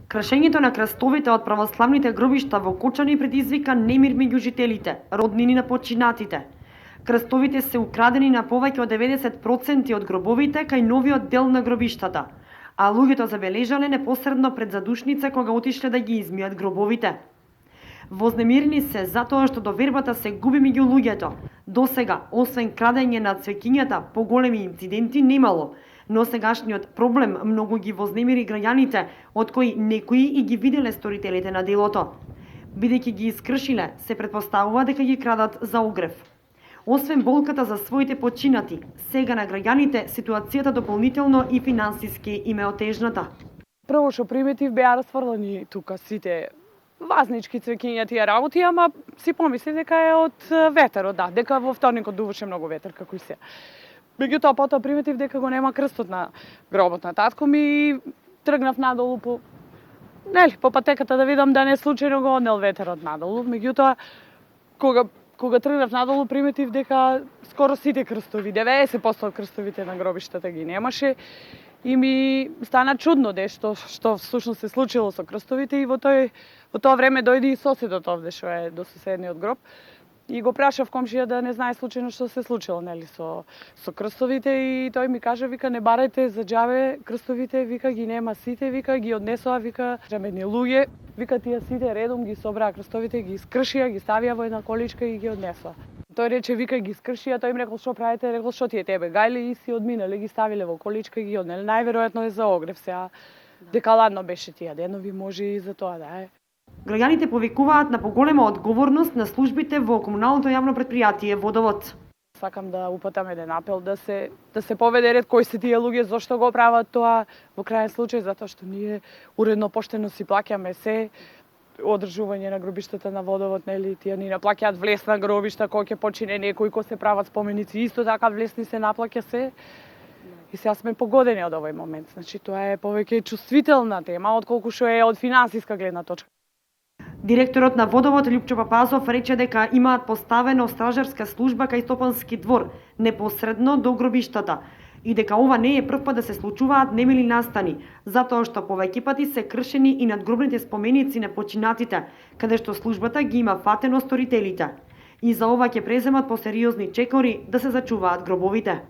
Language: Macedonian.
Кршењето на крстовите од православните гробишта во Кочани предизвика немир меѓу жителите, роднини на починатите. Крстовите се украдени на повеќе од 90% од гробовите кај новиот дел на гробиштата, а луѓето забележале непосредно пред задушница кога отишле да ги измијат гробовите. Вознемирени се затоа што довербата се губи меѓу луѓето. Досега, освен крадење на цвеќињата, поголеми инциденти немало, но сегашниот проблем многу ги вознемири граѓаните, од кои некои и ги виделе сторителите на делото. Бидејќи ги искршиле, се претпоставува дека ги крадат за огрев. Освен болката за своите починати, сега на граѓаните ситуацијата дополнително и финансиски им е отежната. Прво што приметив беа расфрлани тука сите вазнички цвеќиња тие работи, ама си помисли дека е од ветерот, да, дека во вторникот дуваше многу ветер како и се. Меѓутоа потоа приметив дека го нема крстот на гробот на татко ми и тргнав надолу по патеката да видам да не случајно го однел ветерот надолу. Меѓутоа кога тргнав надолу приметив дека скоро сите крстови, 90% од крстовите на гробиштата ги немаше. И ми стана чудно што всушност се случило со крстовите и во тоа време дојде и соседот овде што е до соседниот гроб. И го прашав комшија да не знае случајно што се случило, нели, со крстовите и тој ми кажа, вика, не барајте за џабе крстовите, вика, ги нема сите, вика, ги однесоа, вика, џамедни луѓе, вика, тие сите редом ги собраа крстовите, ги искршија, ги ставија во една количка и ги однесоа. Тој рече, вика, ги искршија, тој им рекол, што правите, рекол, што тие тебе гајле и си одминале, ги ставиле во количка и ги однеле. Најверојатно е за огрев сега, дека ладно беше тие денови, може и за тоа да е. Граѓаните повикуваат на поголема одговорност на службите во комуналното јавно предпријатие Водовод. Сакам да упатам еден апел да се поведе ред кои се тие луѓе, зошто го прават тоа во крајен случај, затоа што ние уредно поштено си плаќаме се одржување на гробиштата на Водовод, нели, тие ни наплаќаат влесна гробишта, кој ќе почине некој, кој се прават споменици, исто така влесни се наплаќа се. И сега сме погодени од овој момент. Значи тоа е повеќе чувствителна тема отколку што е од финансиска гледна точка. Директорот на Водовод Лјупчо Папазов рече дека имаат поставено стражарска служба кај Стопански двор, непосредно до гробиштата, и дека ова не е прв пат да се случуваат немили настани, затоа што повеќе пати се кршени и надгробните споменици на починатите, каде што службата ги има фатено сторителите. И за ова ќе преземат посериозни чекори да се зачуваат гробовите.